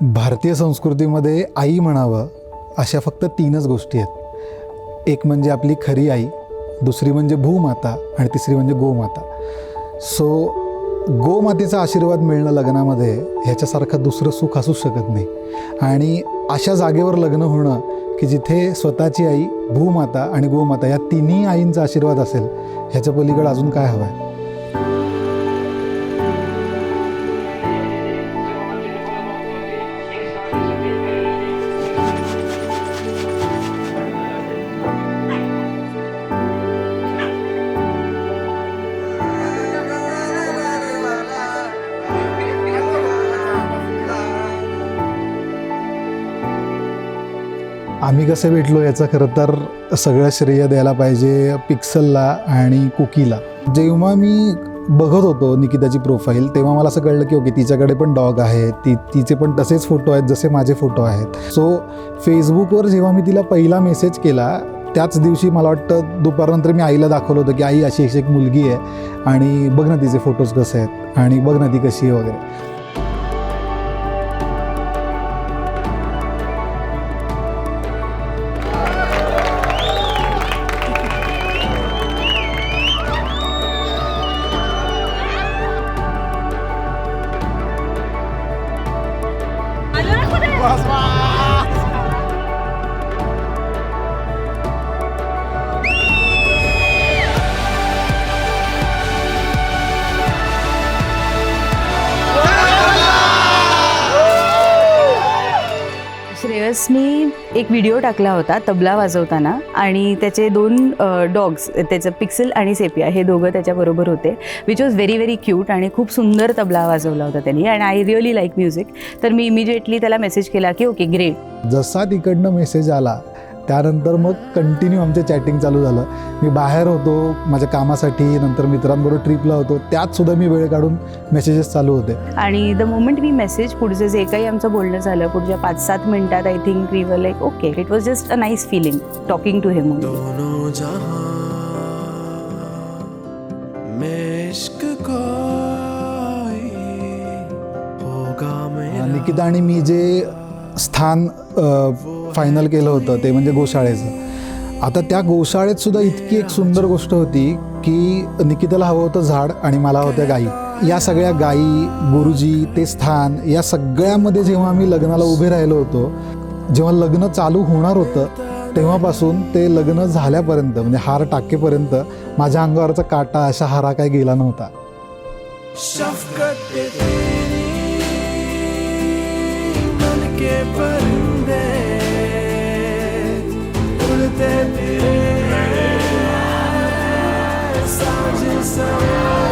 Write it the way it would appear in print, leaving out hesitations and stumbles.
भारतीय संस्कृतीमध्ये आई म्हणावं अशा फक्त 3च गोष्टी आहेत. एक म्हणजे आपली खरी आई, दुसरी म्हणजे भूमाता आणि तिसरी म्हणजे गोमाता. सो गोमातेचा आशीर्वाद मिळणं लग्नामध्ये ह्याच्यासारखं दुसरं सुख असूच शकत नाही. आणि अशा जागेवर लग्न होणं की जिथे स्वतःची आई, भूमाता आणि गोमाता या तिन्ही आईंचा आशीर्वाद असेल, ह्याच्या पलीकडे अजून काय हवं आहे. आम्ही कसे भेटलो याचं खरं तर सगळं श्रेय द्यायला पाहिजे पिक्सलला आणि कुकीला. जेव्हा मी बघत होतो निकिताची प्रोफाईल तेव्हा मला असं कळलं की ओके, तिच्याकडे पण डॉग आहे, तिचे पण तसेच फोटो आहेत जसे माझे फोटो आहेत. सो फेसबुकवर जेव्हा मी तिला पहिला मेसेज केला त्याच दिवशी मला वाटतं दुपारनंतर मी आईला दाखवलं होतं की आई अशी एक मुलगी आहे आणि बघ ना तिचे फोटोज कसे आहेत आणि बघ ना ती कशी आहे वगैरे. श्रेयसनी एक व्हिडिओ टाकला होता तबला वाजवताना आणि त्याचे 2 डॉग्स, त्याचं पिक्सल आणि सेपिया हे दोघं त्याच्याबरोबर होते, which was very very cute आणि खूप सुंदर तबला वाजवला होता त्यांनी. And I really like music. तर मी इमिजिएटली त्याला मेसेज केला की ओके ग्रेट. जसा तिकडनं मेसेज आला त्यानंतर मग कंटिन्यू आमचे चॅटिंग चालू झालं. मी बाहेर होतो माझ्या कामासाठी, नंतर मित्रांबरोबर ट्रिपला होतो, त्यातसुद्धा मी वेळ काढून मेसेजेस चालू होते. आणि द मोमेंट मी मेसेज पुढचं जे काही आमचं बोलणं झालं पुढच्या 5-7 मिनिटात I think we were like okay, it was just a nice feeling talking to him. Nikita आणि मी जे स्थान फायनल केलं होतं ते म्हणजे गोशाळेचं. आता त्या गोशाळेत सुद्धा इतकी एक सुंदर गोष्ट होती की निकिताला हवं होतं झाड आणि मला होत्या गाई. या सगळ्या गाई, गुरुजी, ते स्थान, या सगळ्यामध्ये जेव्हा आम्ही लग्नाला उभे राहिलो होतो, जेव्हा लग्न चालू होणार होतं तेव्हापासून ते लग्न झाल्यापर्यंत म्हणजे हार टाकेपर्यंत माझ्या अंगावरचा काटा अशा हारा काय गेला नव्हता. उड़ते फिरे सांझ सवेरे